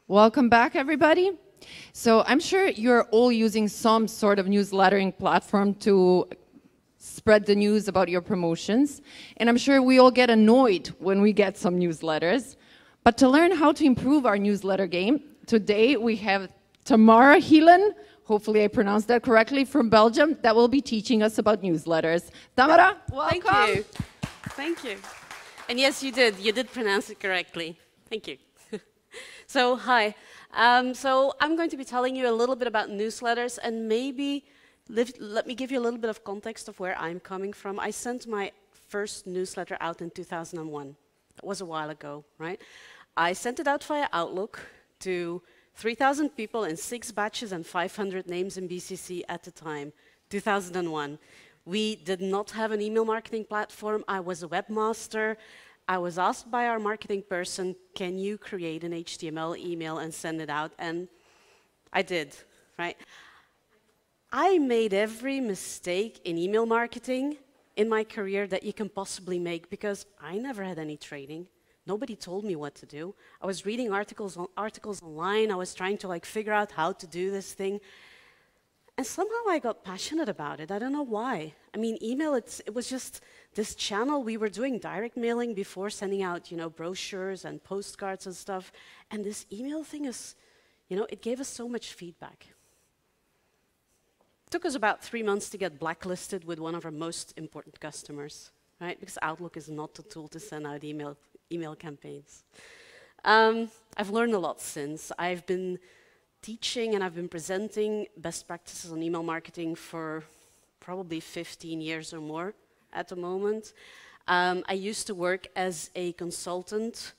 Welcome back, everybody. So I'm sure you're all using some sort of newslettering platform to spread the news about your promotions. And I'm sure we all get annoyed when we get some newsletters. But to learn how to improve our newsletter game, today we have Tamara Gielen, hopefully I pronounced that correctly, from Belgium, that will be teaching us about newsletters. Tamara, welcome. Thank you. Thank you. And yes, you did. You did pronounce it correctly. Thank you. So, hi. So I'm going to be telling you a little bit about newsletters, and maybe let me give you a little bit of context of where I'm coming from. I sent my first newsletter out in 2001. That was a while ago, right? I sent it out via Outlook to 3,000 people in 6 batches and 500 names in BCC at the time, 2001. We did not have an email marketing platform. I was a webmaster. I was asked by our marketing person, can you create an HTML email and send it out? And I did, right? I made every mistake in email marketing in my career that you can possibly make because I never had any training. Nobody told me what to do. I was reading articles online. I was trying to figure out how to do this thing. And somehow I got passionate about it. I don't know why. I mean, email, it was just this channel. We were doing direct mailing before sending out, brochures and postcards and stuff. And this email thing is, it gave us so much feedback. It took us about 3 months to get blacklisted with one of our most important customers, right? Because Outlook is not the tool to send out email campaigns. I've learned a lot since. I've been teaching and I've been presenting best practices on email marketing for probably 15 years or more at the moment. I used to work as a consultant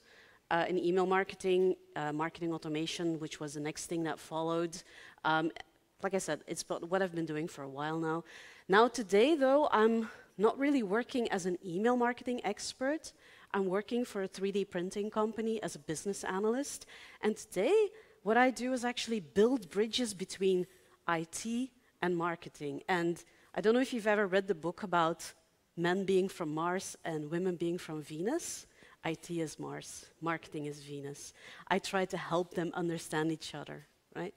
in email marketing, marketing automation, which was the next thing that followed. Like I said, it's what I've been doing for a while now. Now today, though, I'm not really working as an email marketing expert. I'm working for a 3D printing company as a business analyst. And today, what I do is actually build bridges between IT and marketing. And I don't know if you've ever read the book about men being from Mars and women being from Venus. IT is Mars, marketing is Venus. I try to help them understand each other, right?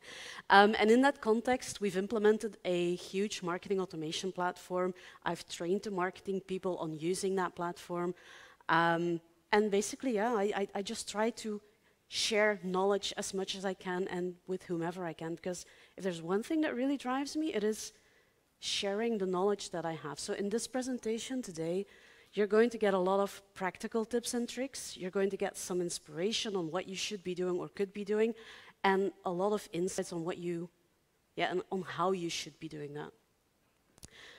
And in that context, we've implemented a huge marketing automation platform. I've trained the marketing people on using that platform. And basically, yeah, I just try to share knowledge as much as I can and with whomever I can, because if there's one thing that really drives me, it is sharing the knowledge that I have. So in this presentation today, you're going to get a lot of practical tips and tricks. You're going to get some inspiration on what you should be doing or could be doing, and a lot of insights on and on how you should be doing that.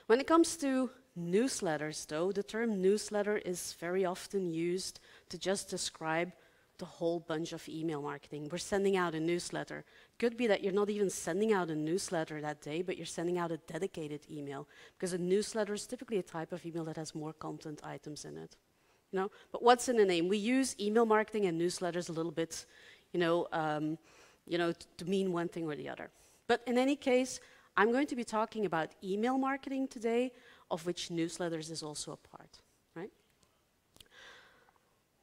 When it comes to newsletters, though, the term newsletter is very often used to just describe the whole bunch of email marketing. We're sending out a newsletter. Could be that you're not even sending out a newsletter that day, but you're sending out a dedicated email, because a newsletter is typically a type of email that has more content items in it. But what's in the name? We use email marketing and newsletters a little bit, to mean one thing or the other. But in any case, I'm going to be talking about email marketing today, of which newsletters is also a part, right?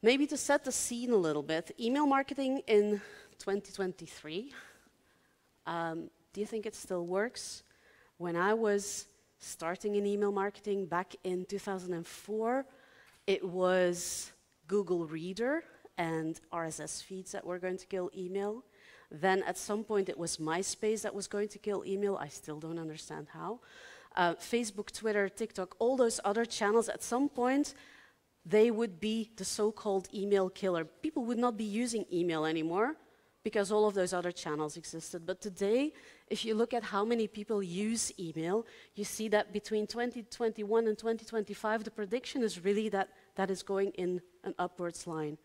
Maybe to set the scene a little bit, email marketing in 2023, do you think it still works? When I was starting in email marketing back in 2004, it was Google Reader and RSS feeds that were going to kill email. Then at some point it was MySpace that was going to kill email. I still don't understand how. Facebook, Twitter, TikTok, all those other channels, at some point, they would be the so-called email killer. People would not be using email anymore because all of those other channels existed. But today, if you look at how many people use email, you see that between 2021 and 2025, the prediction is really that that is going in an upwards line.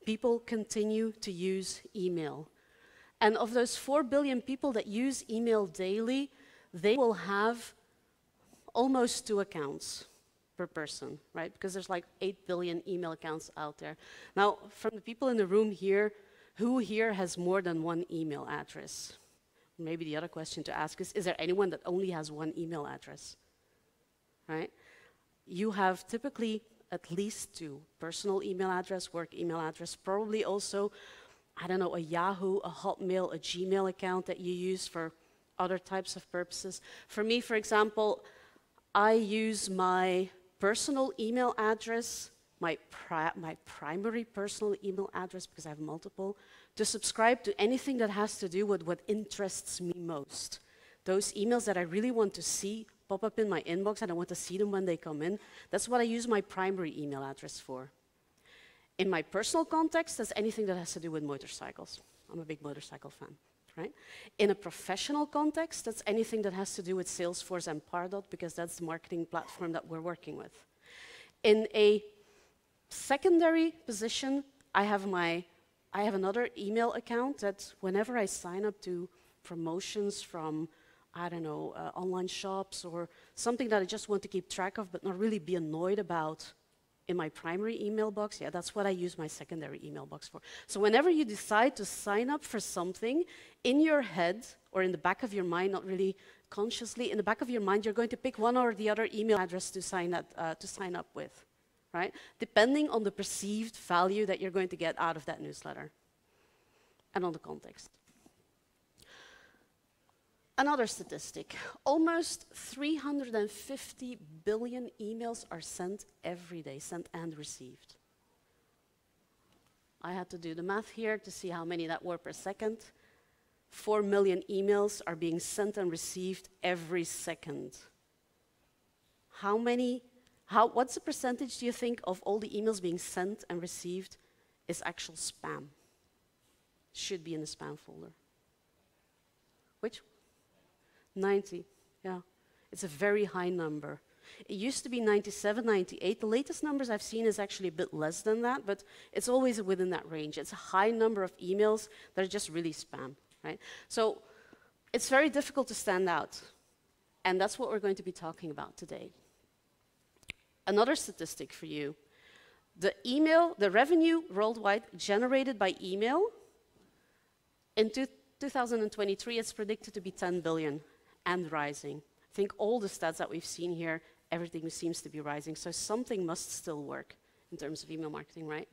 People continue to use email. And of those 4 billion people that use email daily, they will have almost 2 accounts per person, right? Because there's like 8 billion email accounts out there. Now, from the people in the room here, who here has more than 1 email address? Maybe the other question to ask is there anyone that only has 1 email address, right? You have typically at least 2, personal email address, work email address, probably also I don't know, a Yahoo, a Hotmail, a Gmail account that you use for other types of purposes. For me, for example, I use my personal email address, my primary personal email address, because I have multiple, to subscribe to anything that has to do with what interests me most. Those emails that I really want to see pop up in my inbox and I want to see them when they come in, that's what I use my primary email address for. In my personal context, that's anything that has to do with motorcycles. I'm a big motorcycle fan, right? In a professional context, that's anything that has to do with Salesforce and Pardot, because that's the marketing platform that we're working with. In a secondary position, I have another email account that whenever I sign up to promotions from, I don't know, online shops or something that I just want to keep track of but not really be annoyed about in my primary email box, yeah, that's what I use my secondary email box for. So whenever you decide to sign up for something, in your head or in the back of your mind, not really consciously, in the back of your mind, you're going to pick one or the other email address to sign up with, right? Depending on the perceived value that you're going to get out of that newsletter and on the context. Another statistic, almost 350 billion emails are sent every day, sent and received. I had to do the math here to see how many that were per second. 4 million emails are being sent and received every second. What's the percentage, do you think, of all the emails being sent and received is actual spam? Should be in the spam folder. Which? 90, yeah. It's a very high number. It used to be 97, 98. The latest numbers I've seen is actually a bit less than that, but it's always within that range. It's a high number of emails that are just really spam, right? So it's very difficult to stand out, and that's what we're going to be talking about today. Another statistic for you. The revenue worldwide generated by email in 2023 is predicted to be 10 billion. And rising. I think all the stats that we've seen here, everything seems to be rising. So something must still work in terms of email marketing, right?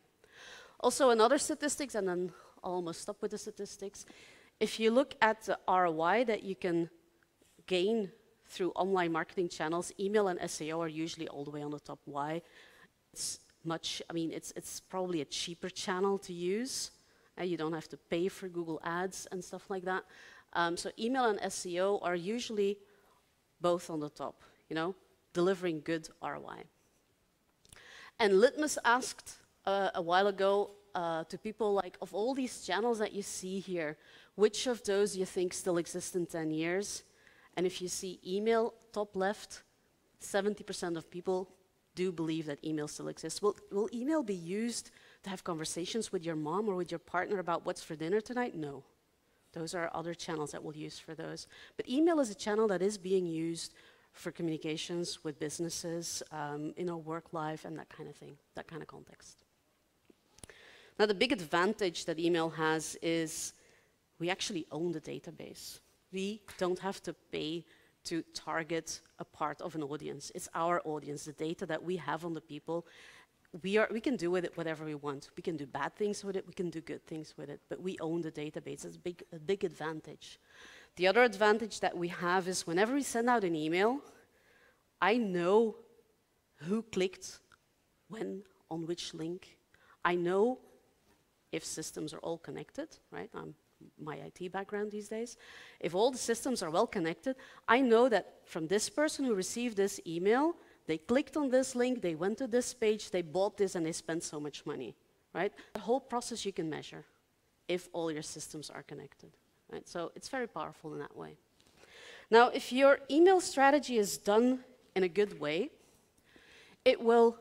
Also, another statistics, and then I'll almost stop with the statistics. If you look at the ROI that you can gain through online marketing channels, email and SEO are usually all the way on the top. Why? It's probably a cheaper channel to use. You don't have to pay for Google Ads and stuff like that. So email and SEO are usually both on the top, delivering good ROI. And Litmus asked a while ago to people, like, of all these channels that you see here, which of those you think still exist in 10 years? And if you see email, top left, 70% of people do believe that email still exists. Will email be used to have conversations with your mom or with your partner about what's for dinner tonight? No. Those are other channels that we'll use for those. But email is a channel that is being used for communications with businesses, in our work life and that kind of thing, that kind of context. Now, the big advantage that email has is we actually own the database. We don't have to pay to target a part of an audience. It's our audience, the data that we have on the people. We can do with it whatever we want. We can do bad things with it, we can do good things with it, but we own the database. It's a big advantage. The other advantage that we have is whenever we send out an email, I know who clicked when, on which link. I know if systems are all connected, right? My IT background these days. If all the systems are well connected, I know that from this person who received this email, they clicked on this link, they went to this page, they bought this, and they spent so much money, right? The whole process you can measure if all your systems are connected, right? So it's very powerful in that way. Now, if your email strategy is done in a good way, it will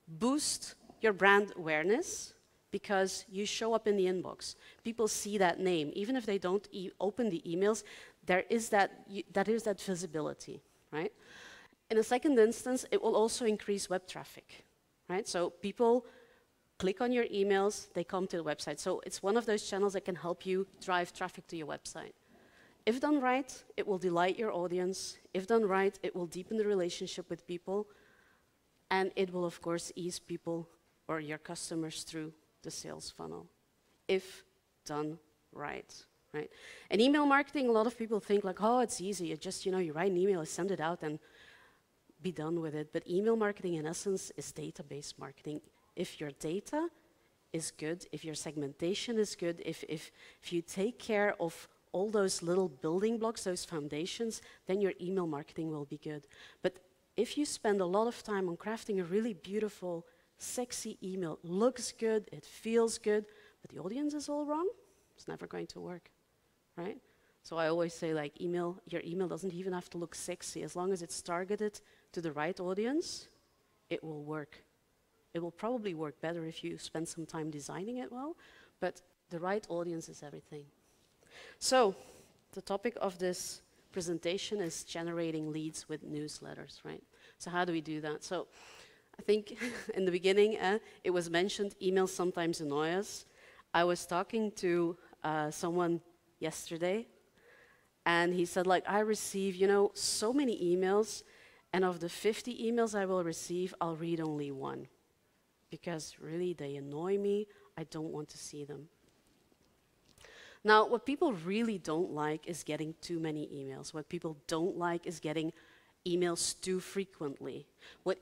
boost your brand awareness because you show up in the inbox. People see that name. Even if they don't open the emails, there is that visibility, right? In a second instance, it will also increase web traffic, right? So people click on your emails, they come to the website. So it's one of those channels that can help you drive traffic to your website. If done right, it will delight your audience. If done right, it will deepen the relationship with people. And it will, of course, ease people or your customers through the sales funnel, if done right, right? And email marketing, a lot of people think like, oh, it's easy. It just, you write an email, you send it out, and be done with it. But email marketing, in essence, is database marketing. If your data is good, if your segmentation is good, if you take care of all those little building blocks, those foundations, then your email marketing will be good. But if you spend a lot of time on crafting a really beautiful, sexy email, looks good, it feels good, but the audience is all wrong, it's never going to work, right? So I always say, like, your email doesn't even have to look sexy. As long as it's targeted to the right audience, it will work. It will probably work better if you spend some time designing it well, but the right audience is everything. So the topic of this presentation is generating leads with newsletters, right? So how do we do that? So I think in the beginning, it was mentioned, emails sometimes annoy us. I was talking to someone yesterday, and he said, like, I receive, so many emails, and of the 50 emails I will receive, I'll read only one. Because really, they annoy me. I don't want to see them. Now, what people really don't like is getting too many emails. What people don't like is getting emails too frequently. What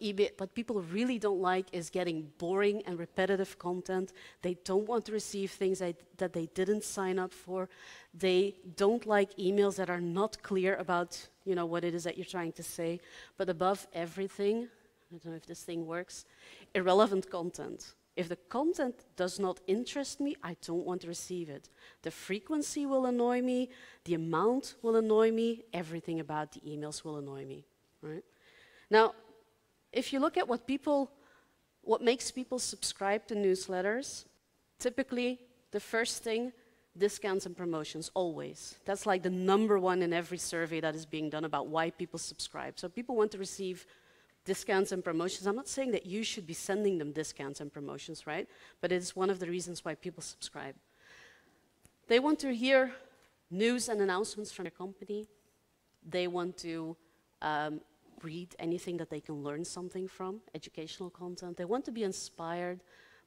people really don't like is getting boring and repetitive content. They don't want to receive things that they didn't sign up for. They don't like emails that are not clear about, what it is that you're trying to say. But above everything, I don't know if this thing works, irrelevant content. If the content does not interest me, I don't want to receive it. The frequency will annoy me, the amount will annoy me, everything about the emails will annoy me, right? Now, if you look at what makes people subscribe to newsletters, typically the first thing, discounts and promotions, always. That's like the #1 in every survey that is being done about why people subscribe. So people want to receive discounts and promotions. I'm not saying that you should be sending them discounts and promotions, right? But it's one of the reasons why people subscribe. They want to hear news and announcements from your company. They want to read anything that they can learn something from, educational content. They want to be inspired.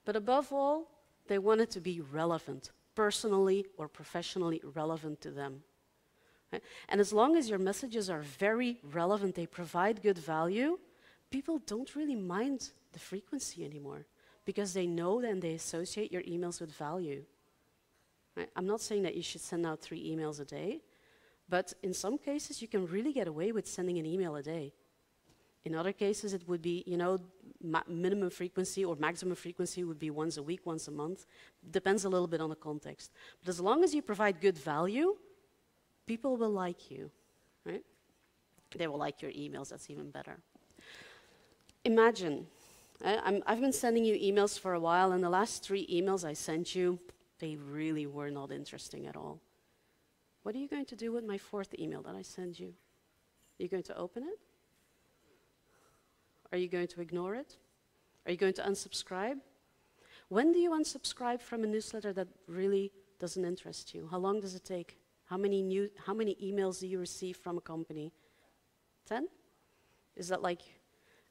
But above all, they want it to be relevant, personally or professionally relevant to them. Right? And as long as your messages are very relevant, they provide good value, people don't really mind the frequency anymore because they know and they associate your emails with value. Right? I'm not saying that you should send out 3 emails a day, but in some cases you can really get away with sending an email a day. In other cases it would be, minimum frequency or maximum frequency would be once a week, once a month. Depends a little bit on the context. But as long as you provide good value, people will like you, right? They will like your emails, that's even better. Imagine, I've been sending you emails for a while, and the last 3 emails I sent you, they really were not interesting at all. What are you going to do with my 4th email that I send you? Are you going to open it? Are you going to ignore it? Are you going to unsubscribe? When do you unsubscribe from a newsletter that really doesn't interest you? How long does it take? How many emails do you receive from a company? 10? Is that like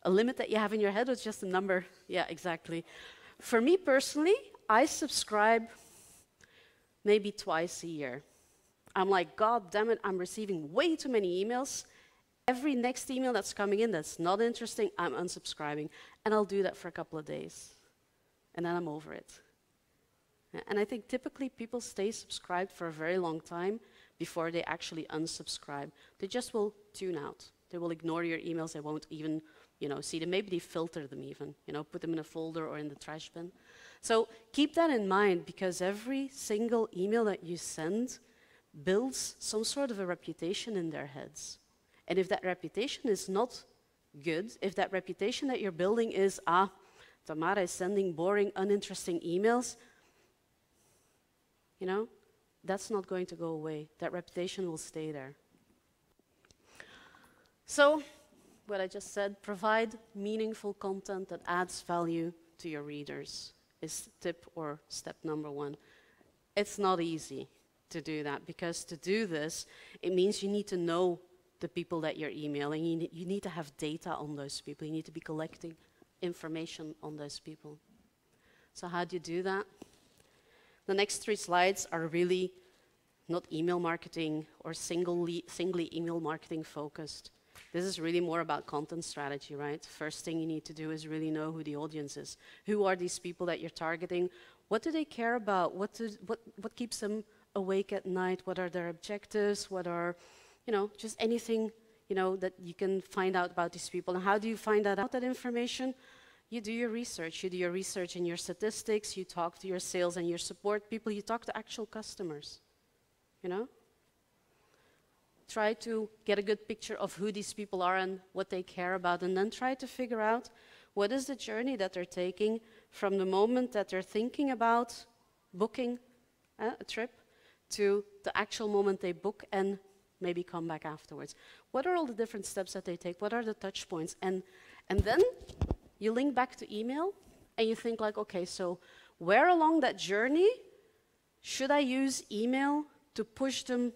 a limit that you have in your head, or it's just a number? Yeah, exactly. For me personally, I subscribe maybe twice a year. I'm like, God damn it, I'm receiving way too many emails. Every next email that's coming in that's not interesting, I'm unsubscribing. And I'll do that for a couple of days. And then I'm over it. And I think typically people stay subscribed for a very long time before they actually unsubscribe. They just will tune out. They will ignore your emails. They won't even, see them. Maybe they filter them even, put them in a folder or in the trash bin. So keep that in mind, because every single email that you send builds some sort of a reputation in their heads. And if that reputation is not good, if that reputation that you're building is, Tamara is sending boring, uninteresting emails, that's not going to go away. That reputation will stay there. So, what I just said, provide meaningful content that adds value to your readers is tip or step #1. It's not easy to do that, because to do this, it means you need to know the people that you're emailing. You need to have data on those people. You need to be collecting information on those people. So how do you do that? The next 3 slides are really not email marketing or singly email marketing focused. This is really more about content strategy, right? First thing you need to do is really know who the audience is. Who are these people that you're targeting? What do they care about? What keeps them awake at night? What are their objectives? What are, just anything, that you can find out about these people. And how do you find out that information? You do your research. You do your research in your statistics. You talk to your sales and your support people. You talk to actual customers, Try to get a good picture of who these people are and what they care about, and then try to figure out what is the journey that they're taking from the moment that they're thinking about booking a trip to the actual moment they book and maybe come back afterwards. What are all the different steps that they take? What are the touch points? And then you link back to email and you think like, okay, so where along that journey should I use email to push them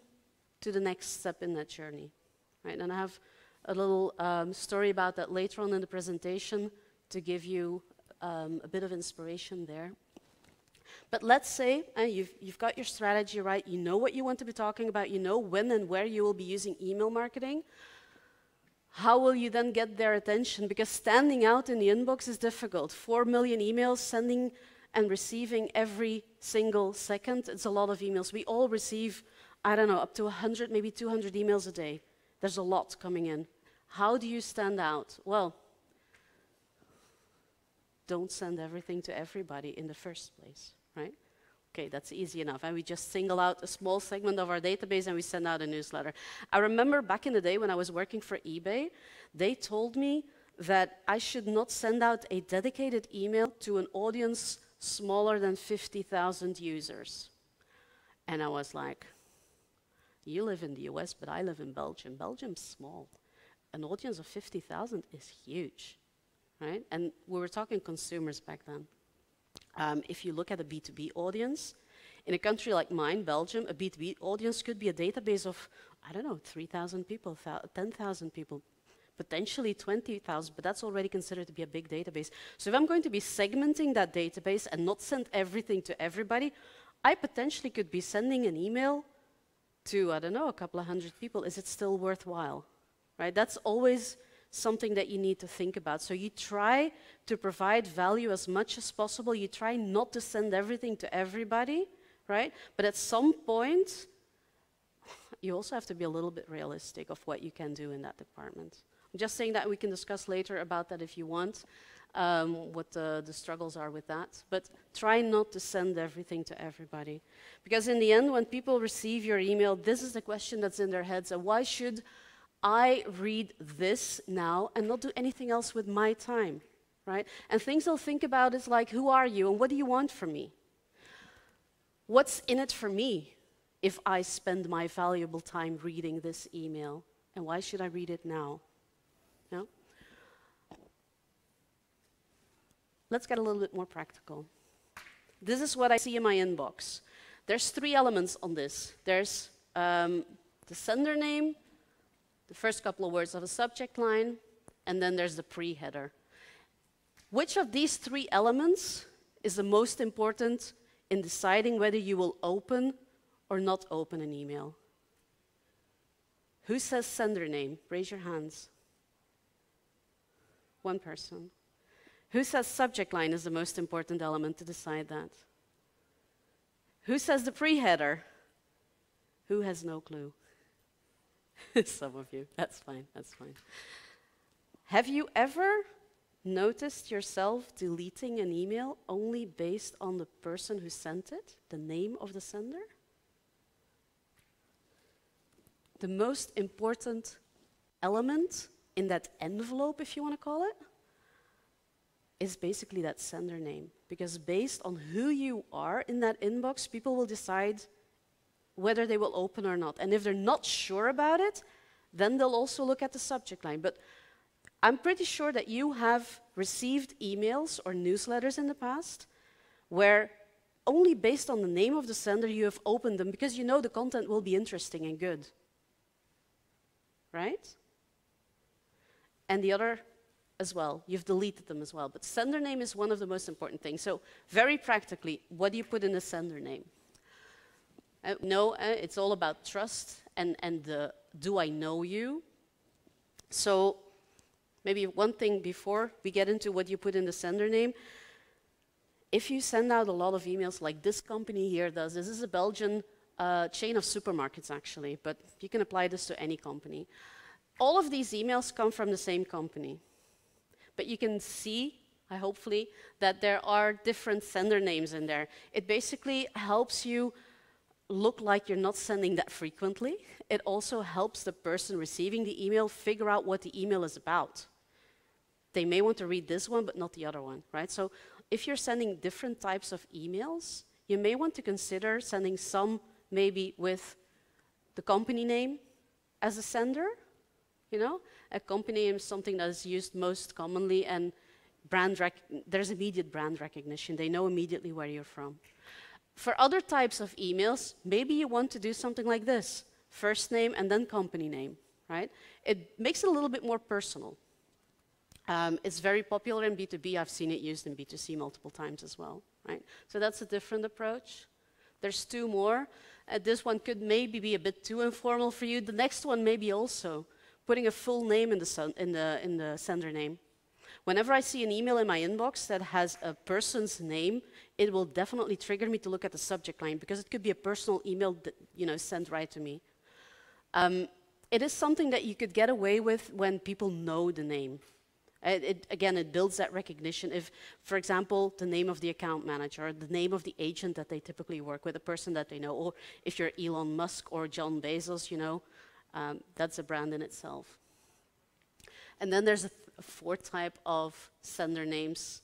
to the next step in that journey, right? And I have a little story about that later on in the presentation to give you a bit of inspiration there. But let's say you've got your strategy right, you know what you want to be talking about, you know when and where you will be using email marketing. How will you then get their attention? Because standing out in the inbox is difficult. 4 million emails, sending and receiving every single second. It's a lot of emails. We all receive, I don't know, up to 100, maybe 200 emails a day. There's a lot coming in. How do you stand out? Well, don't send everything to everybody in the first place, right? Okay, that's easy enough. And we just single out a small segment of our database and we send out a newsletter. I remember back in the day when I was working for eBay, they told me that I should not send out a dedicated email to an audience smaller than 50,000 users. And I was like, you live in the US, but I live in Belgium. Belgium's small. An audience of 50,000 is huge, right? And we were talking consumers back then. If you look at a B2B audience, in a country like mine, Belgium, a B2B audience could be a database of, I don't know, 3,000 people, 10,000 people, potentially 20,000, but that's already considered to be a big database. So if I'm going to be segmenting that database and not send everything to everybody, I potentially could be sending an email to, I don't know, a couple of hundred people. Is it still worthwhile, right? That's always something that you need to think about. So you try to provide value as much as possible. You try not to send everything to everybody, right? But at some point, you also have to be a little bit realistic of what you can do in that department. I'm just saying that we can discuss later about that if you want, what the struggles are with that. But try not to send everything to everybody. Because in the end, when people receive your email, this is the question that's in their heads. And why should I read this now and not do anything else with my time, right? And things they'll think about is like, who are you and what do you want from me? What's in it for me if I spend my valuable time reading this email? And why should I read it now? No? Let's get a little bit more practical. This is what I see in my inbox. There's 3 elements on this. There's the sender name, the first couple of words of a subject line, and then there's the pre-header. Which of these 3 elements is the most important in deciding whether you will open or not open an email? Who says sender name? Raise your hands. 1 person. Who says subject line is the most important element to decide that? Who says the pre-header? Who has no clue? Some of you. That's fine, that's fine. Have you ever noticed yourself deleting an email only based on the person who sent it, the name of the sender? The most important element in that envelope, if you want to call it, is basically that sender name. Because based on who you are in that inbox, people will decide whether they will open or not. And if they're not sure about it, then they'll also look at the subject line. But I'm pretty sure that you have received emails or newsletters in the past where only based on the name of the sender you have opened them because you know the content will be interesting and good. Right? And the other as well. You've deleted them as well. But sender name is one of the most important things. So very practically, what do you put in the sender name? It's all about trust and the do I know you? So maybe one thing before we get into what you put in the sender name, if you send out a lot of emails like this company here does, this is a Belgian chain of supermarkets actually, but you can apply this to any company. All of these emails come from the same company. But you can see, hopefully, that there are different sender names in there. It basically helps you look like you're not sending that frequently. It also helps the person receiving the email figure out what the email is about. They may want to read this one, but not the other one, right? So if you're sending different types of emails, you may want to consider sending some maybe with the company name as a sender. You know, a company name is something that is used most commonly, and there's immediate brand recognition. They know immediately where you're from. For other types of emails, maybe you want to do something like this, first name and then company name, right? It makes it a little bit more personal. It's very popular in B2B. I've seen it used in B2C multiple times as well, right? So that's a different approach. There's two more. This one could maybe be a bit too informal for you. The next one maybe also putting a full name in the sender name. Whenever I see an email in my inbox that has a person's name, it will definitely trigger me to look at the subject line because it could be a personal email that, sent right to me. It is something that you could get away with when people know the name. Again, it builds that recognition. If, for example, the name of the account manager, or the name of the agent that they typically work with, a person that they know, or if you're Elon Musk or John Bezos, that's a brand in itself. And then there's a fourth type of sender names,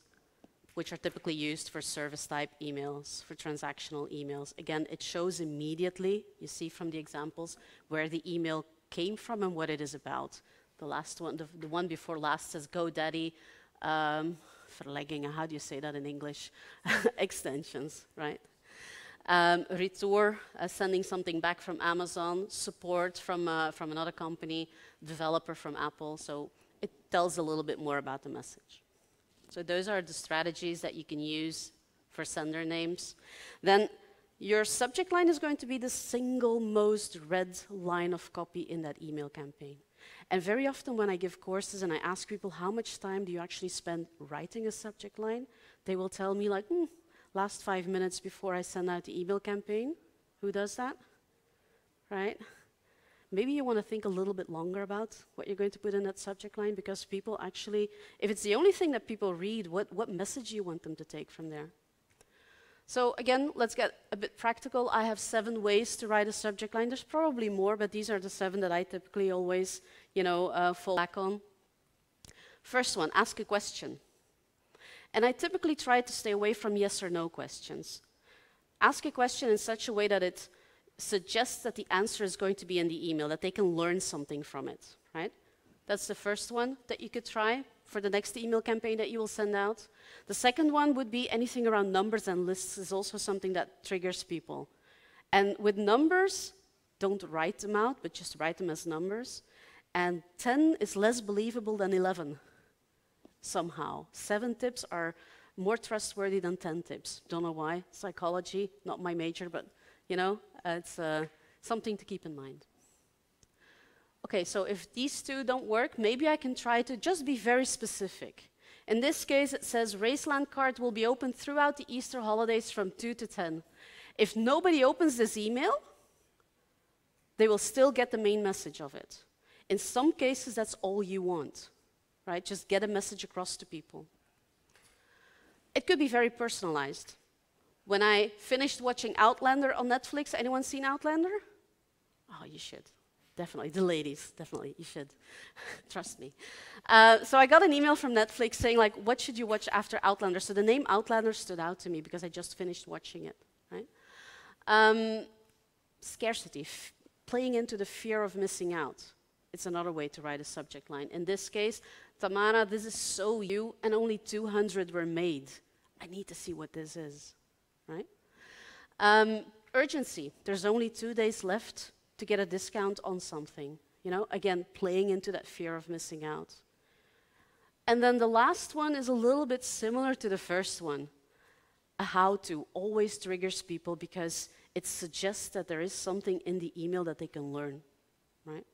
which are typically used for service type emails, for transactional emails. Again, it shows immediately, you see from the examples, where the email came from and what it is about. The last one, the one before last says GoDaddy, verleggingen, how do you say that in English? Extensions, right? Retour, sending something back from Amazon, support from another company, developer from Apple. So it tells a little bit more about the message. So those are the strategies that you can use for sender names. Then your subject line is going to be the single most read line of copy in that email campaign. And very often when I give courses and I ask people how much time do you actually spend writing a subject line, they will tell me like, last 5 minutes before I send out the email campaign. Who does that? Right? Maybe you want to think a little bit longer about what you're going to put in that subject line, because people actually, if it's the only thing that people read, what message do you want them to take from there? So again, let's get a bit practical. I have 7 ways to write a subject line. There's probably more, but these are the 7 that I typically always, fall back on. First one, ask a question. And I typically try to stay away from yes or no questions. Ask a question in such a way that it suggests that the answer is going to be in the email, that they can learn something from it, right? That's the first one that you could try for the next email campaign that you will send out. The second one would be anything around numbers and lists is also something that triggers people. And with numbers, don't write them out, but just write them as numbers. And 10 is less believable than 11. Somehow. 7 tips are more trustworthy than 10 tips. Don't know why. Psychology, not my major, but it's something to keep in mind. Okay, so if these 2 don't work, maybe I can try to just be very specific. In this case, it says Raceland card will be open throughout the Easter holidays from 2 to 10. If nobody opens this email, they will still get the main message of it. In some cases, that's all you want. Right? Just get a message across to people. It could be very personalized. When I finished watching Outlander on Netflix, anyone seen Outlander? Oh, you should. Definitely. The ladies, definitely. You should. Trust me. So I got an email from Netflix saying, like, what should you watch after Outlander? So the name Outlander stood out to me because I just finished watching it. Right? Scarcity. Playing into the fear of missing out. It's another way to write a subject line. In this case, Tamara, this is so you, and only 200 were made. I need to see what this is, right? Urgency. There's only 2 days left to get a discount on something. Again, playing into that fear of missing out. And then the last one is a little bit similar to the first one. A how-to always triggers people because it suggests that there is something in the email that they can learn, right?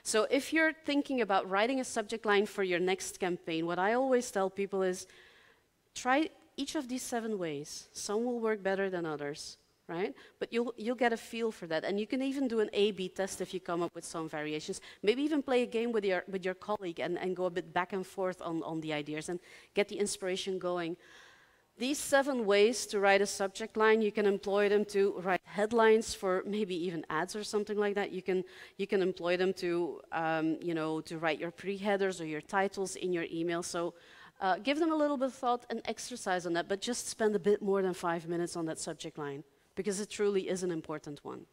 So if you're thinking about writing a subject line for your next campaign, what I always tell people is try each of these 7 ways. Some will work better than others, right? But you'll get a feel for that. And you can even do an A/B test if you come up with some variations. Maybe even play a game with your colleague and go a bit back and forth on the ideas and get the inspiration going. These 7 ways to write a subject line, you can employ them to write headlines for maybe even ads or something like that. You can employ them to, to write your pre-headers or your titles in your email. So give them a little bit of thought and exercise on that, but just spend a bit more than 5 minutes on that subject line, because it truly is an important one.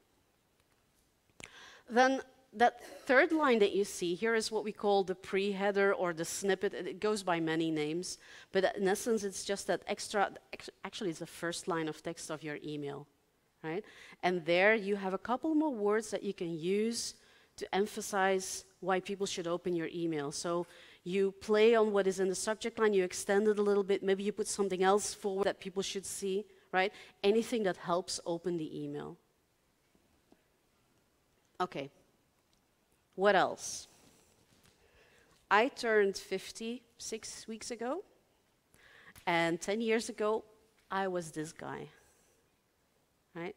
Then that third line that you see here is what we call the pre-header or the snippet. It goes by many names, but in essence, it's just that actually it's the first line of text of your email, right? And there you have a couple more words that you can use to emphasize why people should open your email. So you play on what is in the subject line, you extend it a little bit, maybe you put something else forward that people should see, right? Anything that helps open the email. Okay. What else? I turned 50 6 weeks ago, and 10 years ago, I was this guy, right?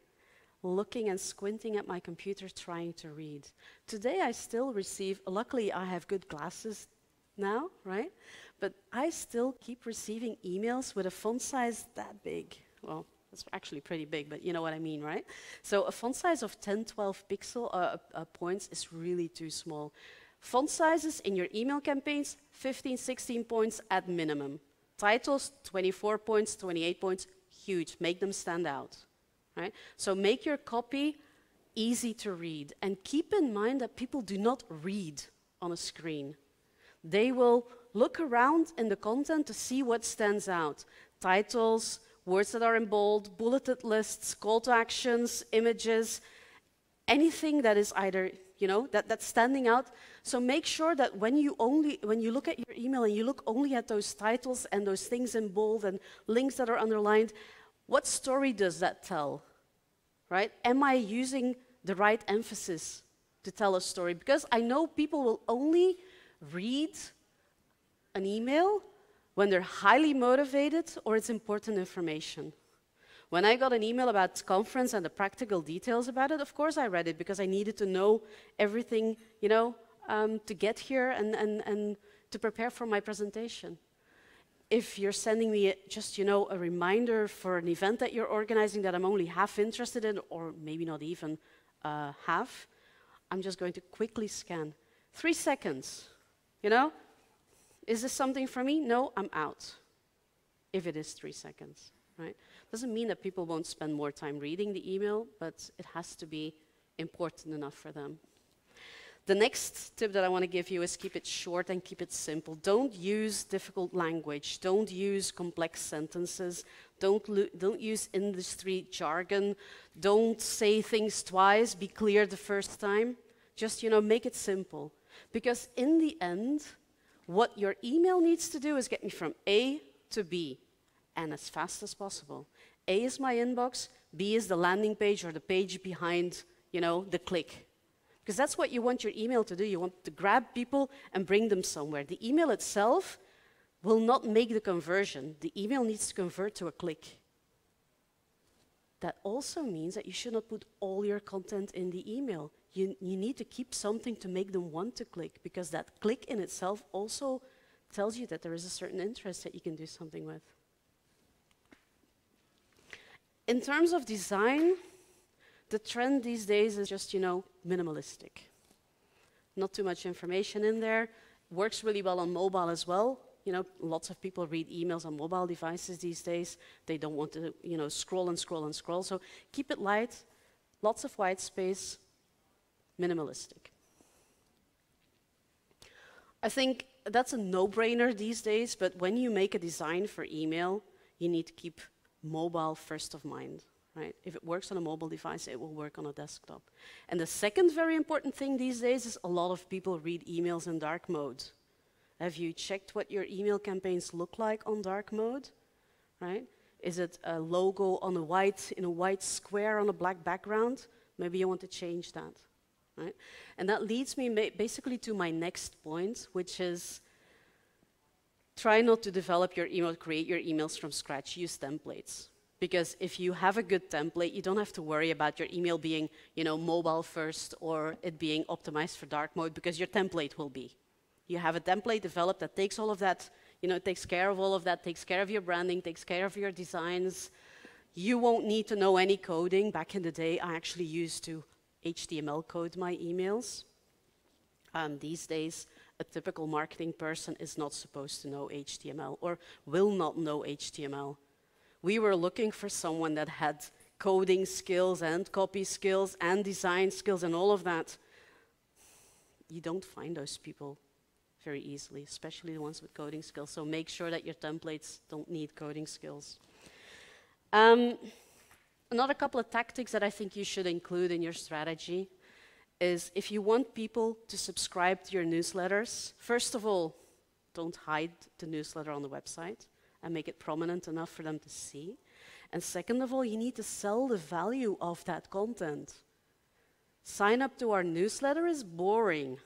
Looking and squinting at my computer, trying to read. Today, I still receive, luckily I have good glasses now, right? But I still keep receiving emails with a font size that big. Well, it's actually pretty big, but you know what I mean, right? So a font size of 10, 12 pixel points is really too small. Font sizes in your email campaigns, 15, 16 points at minimum. Titles, 24 points, 28 points, huge. Make them stand out, right? So make your copy easy to read. And keep in mind that people do not read on a screen. They will look around in the content to see what stands out. Titles, words that are in bold, bulleted lists, call to actions, images, anything that is either, that's standing out. So make sure that when you look at your email and you look only at those titles and those things in bold and links that are underlined, what story does that tell, right? Am I using the right emphasis to tell a story? Because I know people will only read an email when they're highly motivated or it's important information. When I got an email about the conference and the practical details about it, of course I read it because I needed to know everything, to get here and to prepare for my presentation. If you're sending me just, a reminder for an event that you're organizing that I'm only half interested in, or maybe not even half, I'm just going to quickly scan. 3 seconds, Is this something for me? No, I'm out. If it is 3 seconds, right? Doesn't mean that people won't spend more time reading the email, but it has to be important enough for them. The next tip that I want to give you is keep it short and keep it simple. Don't use difficult language. Don't use complex sentences. Don't use industry jargon. Don't say things twice. Be clear the first time. Just, make it simple. Because in the end, what your email needs to do is get me from A to B, and as fast as possible. A is my inbox, B is the landing page or the page behind, the click. Because that's what you want your email to do. You want to grab people and bring them somewhere. The email itself will not make the conversion. The email needs to convert to a click. That also means that you should not put all your content in the email. You need to keep something to make them want to click, because that click in itself also tells you that there is a certain interest that you can do something with. In terms of design, the trend these days is just, minimalistic. Not too much information in there. Works really well on mobile as well. Lots of people read emails on mobile devices these days. They don't want to, scroll and scroll and scroll. So keep it light, lots of white space, minimalistic. I think that's a no-brainer these days, but when you make a design for email, you need to keep mobile first of mind, right? If it works on a mobile device, it will work on a desktop. And the second very important thing these days is a lot of people read emails in dark mode. Have you checked what your email campaigns look like on dark mode? Right? Is it a logo on in a white square on a black background? Maybe you want to change that. Right? And that leads me basically to my next point, which is try not to develop your email, create your emails from scratch. Use templates. Because if you have a good template, you don't have to worry about your email being, mobile first or it being optimized for dark mode, because your template will be. You have a template developed that takes all of that, it takes care of all of that, takes care of your branding, takes care of your designs. You won't need to know any coding. Back in the day, I actually used to HTML code my emails. These days, a typical marketing person is not supposed to know HTML or will not know HTML. We were looking for someone that had coding skills and copy skills and design skills and all of that. You don't find those people very easily, especially the ones with coding skills. So make sure that your templates don't need coding skills. Another couple of tactics that I think you should include in your strategy is if you want people to subscribe to your newsletters, first of all, don't hide the newsletter on the website and make it prominent enough for them to see. And second of all, you need to sell the value of that content. Sign up to our newsletter is boring.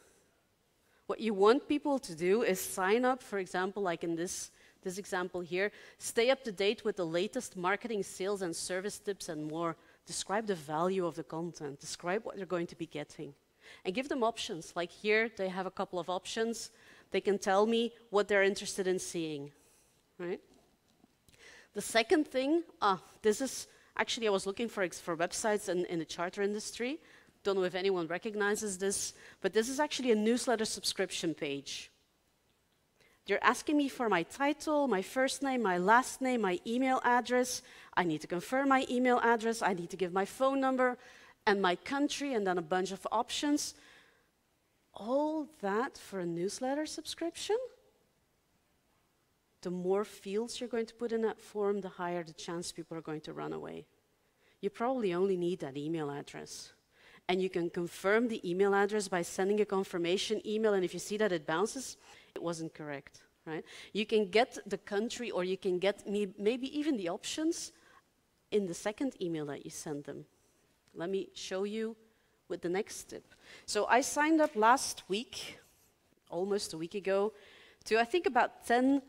What you want people to do is sign up, for example, like in this example here, stay up to date with the latest marketing, sales, and service tips and more. Describe the value of the content. Describe what they're going to be getting. And give them options. Like here, they have a couple of options. They can tell me what they're interested in seeing. Right? The second thing, this is actually I was looking for websites in the charter industry. Don't know if anyone recognizes this, but this is actually a newsletter subscription page. They're asking me for my title, my first name, my last name, my email address. I need to confirm my email address. I need to give my phone number and my country and then a bunch of options. All that for a newsletter subscription? The more fields you're going to put in that form, the higher the chance people are going to run away. You probably only need that email address. And you can confirm the email address by sending a confirmation email, and if you see that it bounces, it wasn't correct, right? You can get the country, or you can get maybe even the options in the second email that you send them. Let me show you with the next tip. So I signed up last week, almost a week ago, to I think about 10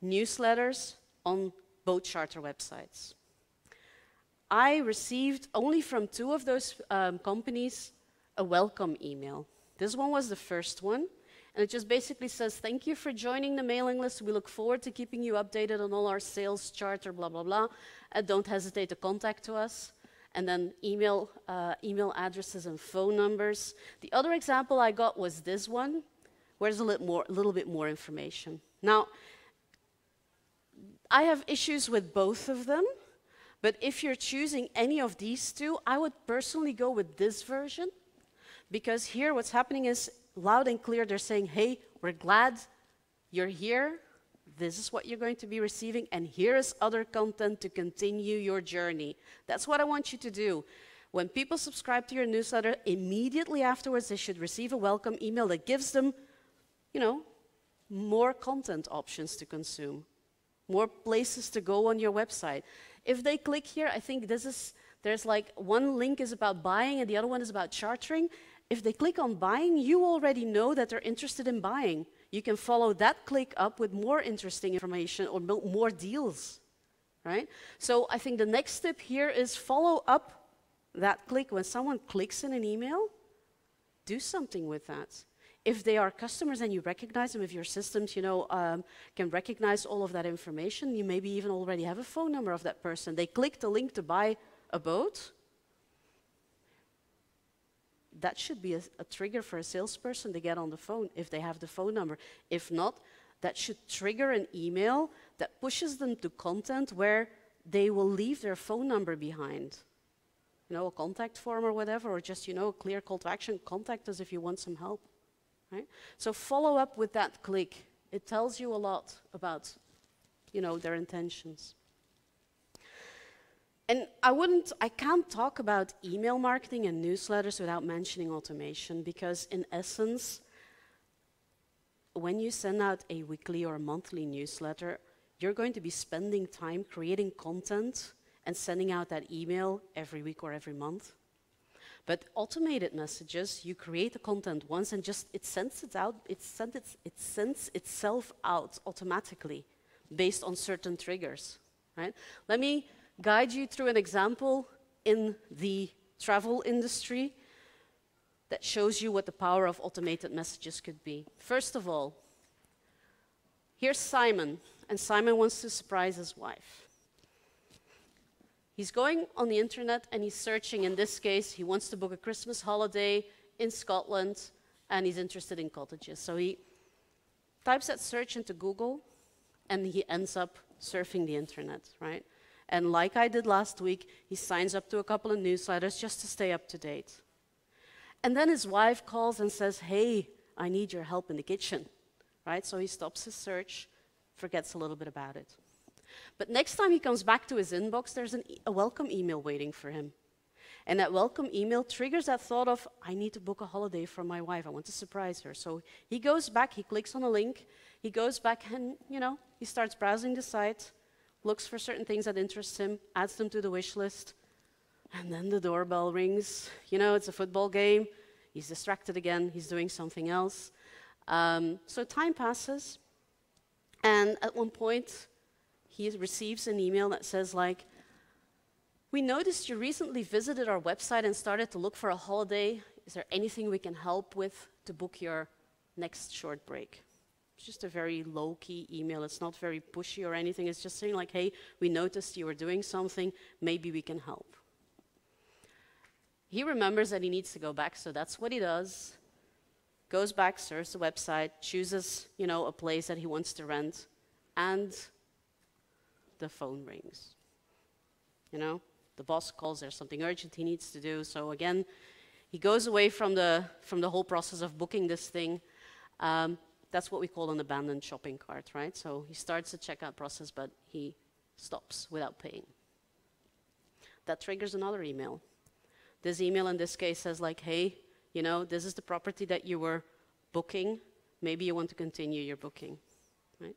newsletters on both charter websites. I received only from 2 of those companies a welcome email. This one was the first one, and it just basically says, thank you for joining the mailing list. We look forward to keeping you updated on all our sales, charter, blah, blah, blah. And don't hesitate to contact us. And then email addresses and phone numbers. The other example I got was this one, where there's a little bit more information. Now, I have issues with both of them. But if you're choosing any of these 2, I would personally go with this version, because here what's happening is loud and clear, they're saying, hey, we're glad you're here. This is what you're going to be receiving, and here is other content to continue your journey. That's what I want you to do. When people subscribe to your newsletter, immediately afterwards, they should receive a welcome email that gives them, more content options to consume, more places to go on your website. If they click here, I think there's like one link is about buying and the other one is about chartering. If they click on buying, you already know that they're interested in buying. You can follow that click up with more interesting information or more deals, right? So I think the next tip here is follow up that click. When someone clicks in an email, do something with that. If they are customers and you recognize them, if your systems, can recognize all of that information, you maybe even already have a phone number of that person. They click the link to buy a boat. That should be a trigger for a salesperson to get on the phone if they have the phone number. If not, that should trigger an email that pushes them to content where they will leave their phone number behind. A contact form or whatever, or just, a clear call to action. Contact us if you want some help. Right? So follow up with that click. It tells you a lot about, their intentions. And I can't talk about email marketing and newsletters without mentioning automation, because in essence, when you send out a weekly or a monthly newsletter, you're going to be spending time creating content and sending out that email every week or every month. But automated messages, you create the content once and just it sends it out, it sends itself out automatically based on certain triggers, right? Let me guide you through an example in the travel industry that shows you what the power of automated messages could be. First of all, here's Simon, and Simon wants to surprise his wife. He's going on the internet and he's searching. In this case, he wants to book a Christmas holiday in Scotland and he's interested in cottages. So he types that search into Google and he ends up surfing the internet, right? And like I did last week, he signs up to a couple of newsletters just to stay up to date. And then his wife calls and says, hey, I need your help in the kitchen, right? So he stops his search, forgets a little bit about it. But next time he comes back to his inbox, there's a welcome email waiting for him. And that welcome email triggers that thought of, I need to book a holiday for my wife. I want to surprise her. So he goes back, he clicks on a link, he goes back and, he starts browsing the site, looks for certain things that interest him, adds them to the wish list, and then the doorbell rings. It's a football game. He's distracted again. He's doing something else. So time passes, and at one point, he receives an email that says, like, we noticed you recently visited our website and started to look for a holiday. Is there anything we can help with to book your next short break? It's just a very low-key email. It's not very pushy or anything. It's just saying, like, hey, we noticed you were doing something. Maybe we can help. He remembers that he needs to go back, so that's what he does. Goes back, surfs the website, chooses, a place that he wants to rent, and the phone rings. The boss calls, there's something urgent he needs to do. So again, he goes away from the whole process of booking this thing. That's what we call an abandoned shopping cart, right? So he starts the checkout process, but he stops without paying. That triggers another email. This email in this case says, like, hey, this is the property that you were booking. Maybe you want to continue your booking, right?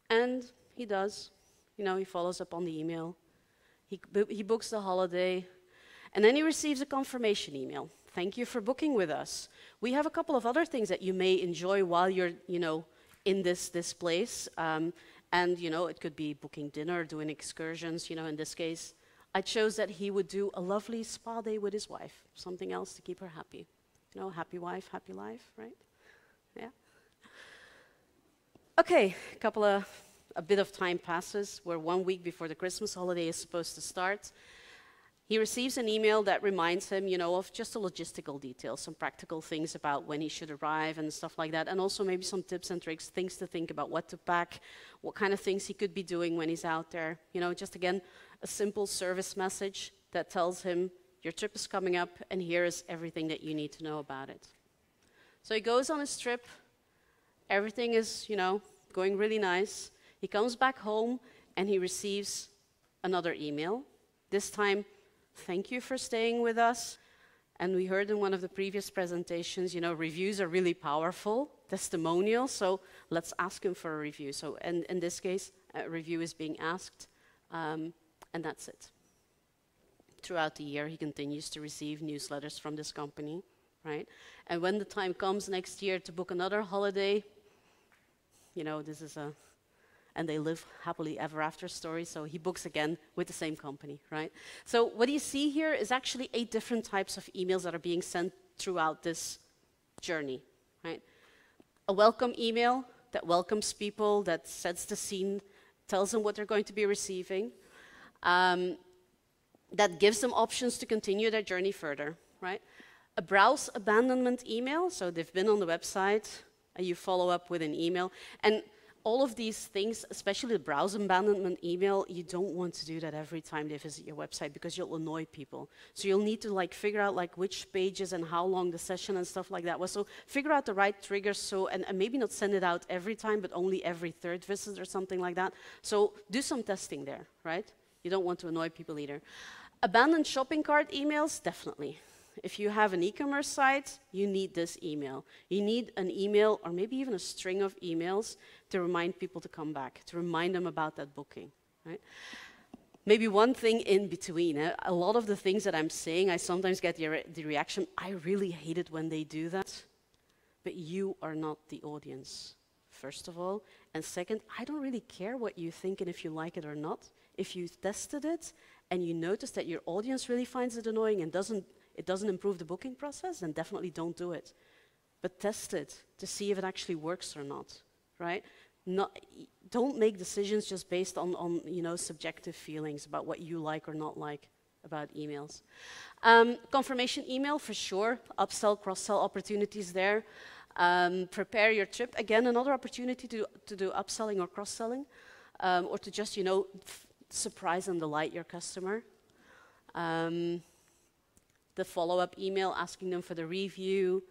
And he does. He follows up on the email. He books the holiday. And then he receives a confirmation email. Thank you for booking with us. We have a couple of other things that you may enjoy while you're, in this place. And, it could be booking dinner, doing excursions. In this case, I chose that he would do a lovely spa day with his wife. Something else to keep her happy. Happy wife, happy life, right? Yeah. Okay, a bit of time passes. We're 1 week before the Christmas holiday is supposed to start. He receives an email that reminds him, of just the logistical details, some practical things about when he should arrive and stuff like that, and also maybe some tips and tricks, things to think about, what to pack, what kind of things he could be doing when he's out there. Just again, a simple service message that tells him, your trip is coming up, and here is everything that you need to know about it. So he goes on his trip. Everything is, going really nice. He comes back home, and he receives another email. This time, thank you for staying with us. And we heard in one of the previous presentations, reviews are really powerful, testimonials, so let's ask him for a review. So in this case, a review is being asked, and that's it. Throughout the year, he continues to receive newsletters from this company, right? And when the time comes next year to book another holiday, this is and they live happily ever after story, so he books again with the same company, right? So what you see here is actually 8 different types of emails that are being sent throughout this journey, right? A welcome email that welcomes people, that sets the scene, tells them what they're going to be receiving, that gives them options to continue their journey further, right? A browse abandonment email, so they've been on the website, and you follow up with an email. And all of these things, especially the browse abandonment email, you don't want to do that every time they visit your website because you'll annoy people. So you'll need to figure out which pages and how long the session and stuff like that was. So figure out the right triggers, and maybe not send it out every time, but only every 3rd visit or something like that. So do some testing there, right? You don't want to annoy people either. Abandoned shopping cart emails, definitely. If you have an e-commerce site, you need this email. You need an email or maybe even a string of emails to remind people to come back, to remind them about that booking, right? Maybe one thing in between. A lot of the things that I'm saying, I sometimes get the reaction, I really hate it when they do that. But you are not the audience, first of all. And second, I don't really care what you think and if you like it or not. If you tested it and you notice that your audience really finds it annoying and it doesn't improve the booking process, then definitely don't do it. But test it to see if it actually works or not, right? Don't make decisions just based on you know, subjective feelings about what you like or not like about emails. Confirmation email for sure, upsell, cross-sell opportunities there. Prepare your trip. Again, another opportunity to do upselling or cross-selling, or to just, you know, surprise and delight your customer. The follow-up email, asking them for the review.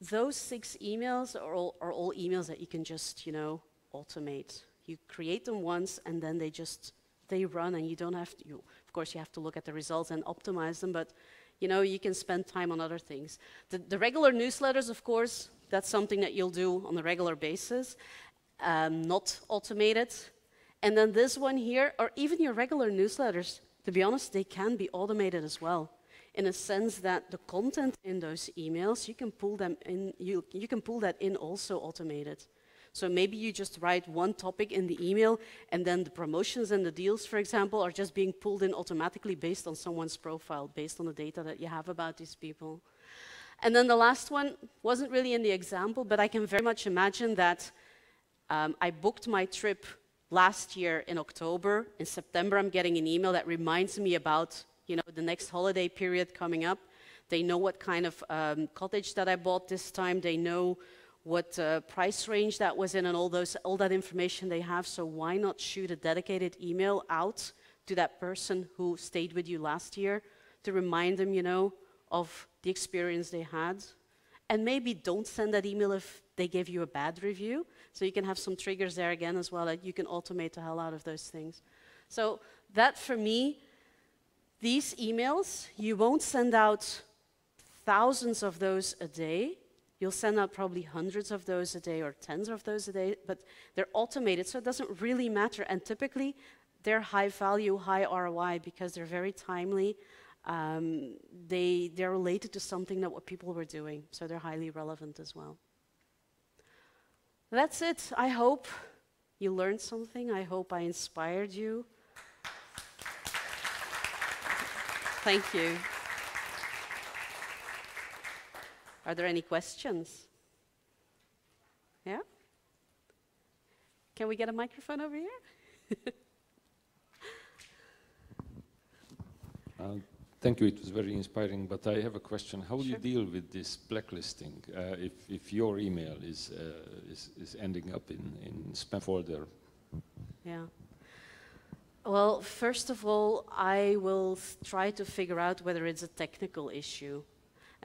Those 6 emails are all emails that you can just, you know, automate. You create them once and then they run and you don't have to, of course you have to look at the results and optimize them, but you know, you can spend time on other things. The regular newsletters, of course, that's something that you'll do on a regular basis, not automated. And then this one here, or even your regular newsletters, to be honest, they can be automated as well, in a sense that the content in those emails, you can pull them in, you can pull that in also automated. So maybe you just write one topic in the email and then the promotions and the deals, for example, are just being pulled in automatically based on someone's profile, based on the data that you have about these people. And then the last one wasn't really in the example, but I can very much imagine that I booked my trip last year in October. In September, I'm getting an email that reminds me about, you know, the next holiday period coming up. They know what kind of cottage that I bought this time. They know what price range that was in and all that information they have. So why not shoot a dedicated email out to that person who stayed with you last year to remind them, you know, of the experience they had. And maybe don't send that email if they gave you a bad review. So you can have some triggers there again as well, that you can automate the hell out of those things. So that for me, these emails, you won't send out thousands of those a day. You'll send out probably hundreds of those a day or tens of those a day, but they're automated, so it doesn't really matter. And typically, they're high value, high ROI because they're very timely. They're related to something that what people were doing, so they're highly relevant as well. That's it. I hope you learned something. I hope I inspired you. Thank you. Are there any questions? Yeah? Can we get a microphone over here? Thank you, it was very inspiring, but I have a question. How do you deal with this blacklisting if your email is ending up in spam folder? Yeah. Well, first of all, I will try to figure out whether it's a technical issue.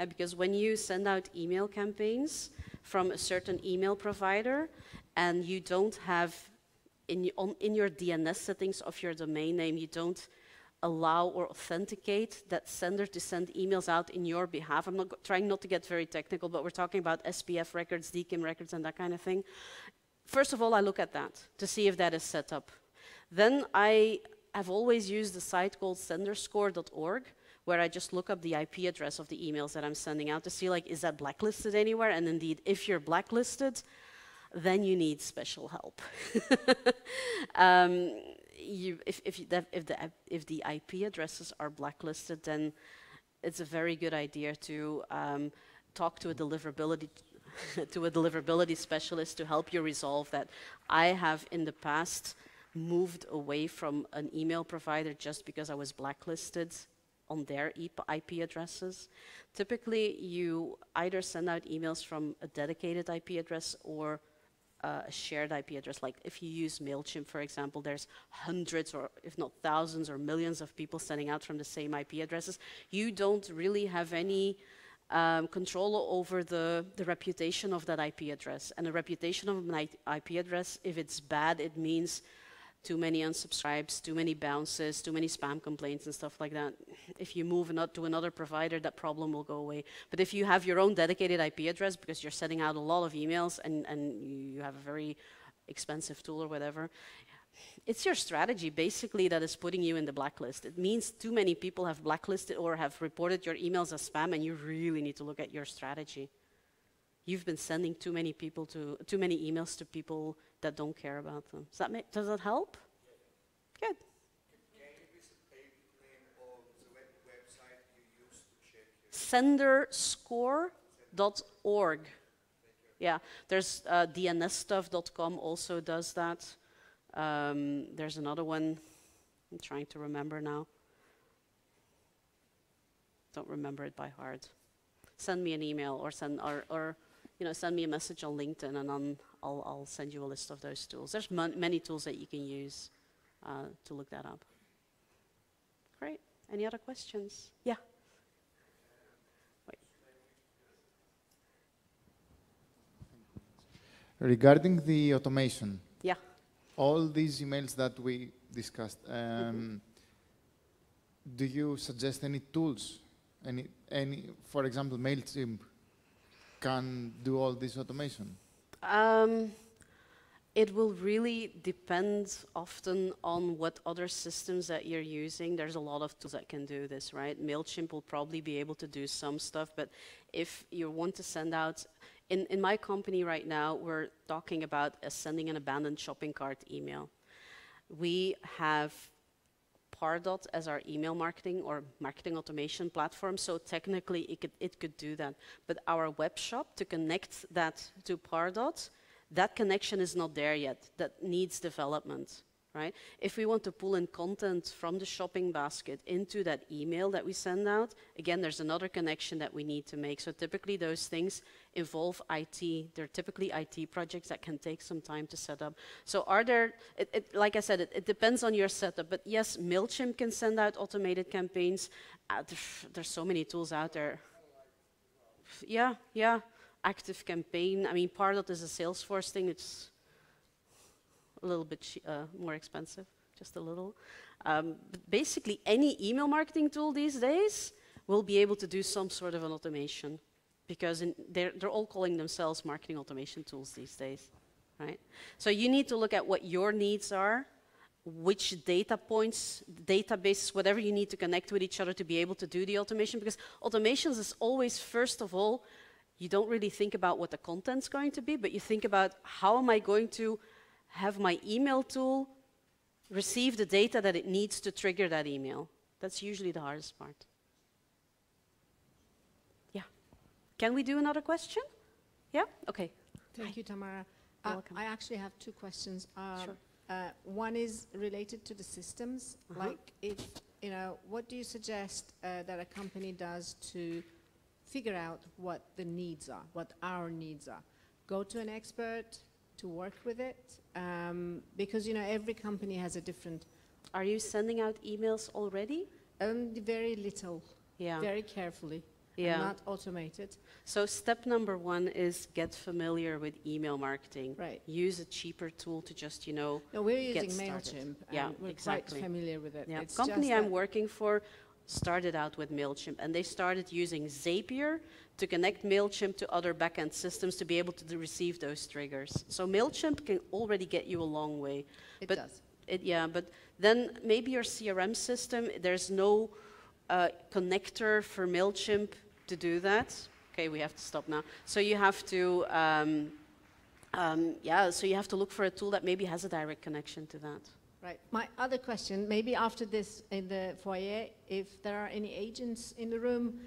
Because when you send out email campaigns from a certain email provider and you don't have, in your DNS settings of your domain name, you don't allow or authenticate that sender to send emails out in your behalf. I'm trying not to get very technical, but we're talking about SPF records, DKIM records, and that kind of thing. First of all, I look at that to see if that is set up. Then I have always used a site called senderscore.org, where I just look up the IP address of the emails that I'm sending out to see, like, is that blacklisted anywhere? And indeed, if you're blacklisted, then you need special help. If the IP addresses are blacklisted, then it's a very good idea to talk to a deliverability specialist to help you resolve that. I have in the past moved away from an email provider just because I was blacklisted on their IP addresses. Typically, you either send out emails from a dedicated IP address or a shared IP address. Like if you use MailChimp, for example, there's hundreds or if not thousands or millions of people sending out from the same IP addresses. You don't really have any control over the reputation of that IP address. And the reputation of an IP address, if it's bad, it means too many unsubscribes, too many bounces, too many spam complaints and stuff like that. If you move to another provider, that problem will go away. But if you have your own dedicated IP address because you're sending out a lot of emails and you have a very expensive tool or whatever, it's your strategy basically that is putting you in the blacklist. It means too many people have blacklisted or have reported your emails as spam, and you really need to look at your strategy. You've been sending too many emails to people that don't care about them. Does that help? Good. Can you please the name of the website you use to check senderscore.org. Yeah, there's dnsstuff.com also does that. There's another one I'm trying to remember now. Don't remember it by heart. Send me an email or send me a message on LinkedIn, and I'll send you a list of those tools. There's many tools that you can use to look that up. Great. Any other questions? Yeah. Wait. Regarding the automation. Yeah. All these emails that we discussed, do you suggest any tools? For example, MailChimp can do all this automation? It will really depend often on what other systems that you're using. There's a lot of tools that can do this, right? MailChimp will probably be able to do some stuff, but if you want to send out, in my company right now, we're talking about sending an abandoned shopping cart email. We have Pardot as our email marketing or marketing automation platform, so technically it could do that. But our web shop, to connect that to Pardot, that connection is not there yet. That needs development, right? If we want to pull in content from the shopping basket into that email that we send out, again, there's another connection that we need to make. So typically those things involve IT. They're typically IT projects that can take some time to set up. So like I said, it depends on your setup. But yes, MailChimp can send out automated campaigns. There's so many tools out there. Yeah. Active Campaign. I mean, Pardot is a Salesforce thing. It's a little bit more expensive, just a little. But basically, any email marketing tool these days will be able to do some sort of an automation, because they're all calling themselves marketing automation tools these days, right? So you need to look at what your needs are, which data points, databases, whatever you need to connect with each other to be able to do the automation, because automations is always, first of all, you don't really think about what the content's going to be, but you think about how am I going to have my email tool receive the data that it needs to trigger that email. That's usually the hardest part. Yeah. Can we do another question? Yeah? Okay. Thank you, Tamara. You're welcome. I actually have two questions. Sure. One is related to the systems. Like, what do you suggest that a company does to figure out what the needs are, what our needs are? Go to an expert to work with it, because every company has a different. Are you sending out emails already? Very little. Yeah. Very carefully. Yeah. And not automated. So step number one is get familiar with email marketing. Right. Use a cheaper tool to just No, we're get using started. MailChimp. Yeah, and we're exactly. quite familiar with it. Yeah. It's Company just I'm working for started out with MailChimp, and they started using Zapier to connect MailChimp to other backend systems to be able to receive those triggers. So MailChimp can already get you a long way. It does. But then maybe your CRM system, there's no connector for MailChimp to do that. Okay, we have to stop now. So you have to, so you have to look for a tool that maybe has a direct connection to that. Right. My other question, maybe after this in the foyer, if there are any agents in the room,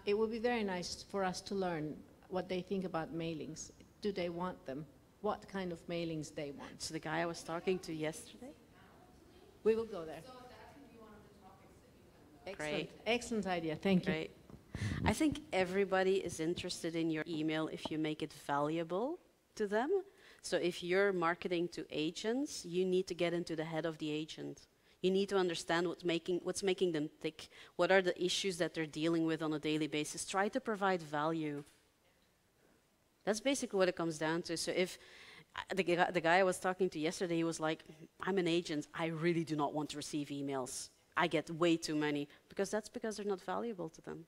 it would be very nice for us to learn what they think about mailings. Do they want them? What kind of mailings they want? So the guy I was talking to yesterday. We will go there. So that can be one of the topics that you can. Excellent. Great. Excellent idea. Thank you. Great. I think everybody is interested in your email if you make it valuable to them. So if you're marketing to agents, you need to get into the head of the agent. You need to understand what's making them tick. What are the issues that they're dealing with on a daily basis? Try to provide value. That's basically what it comes down to. So if The guy I was talking to yesterday, he was like, I'm an agent. I really do not want to receive emails. I get way too many, because they're not valuable to them.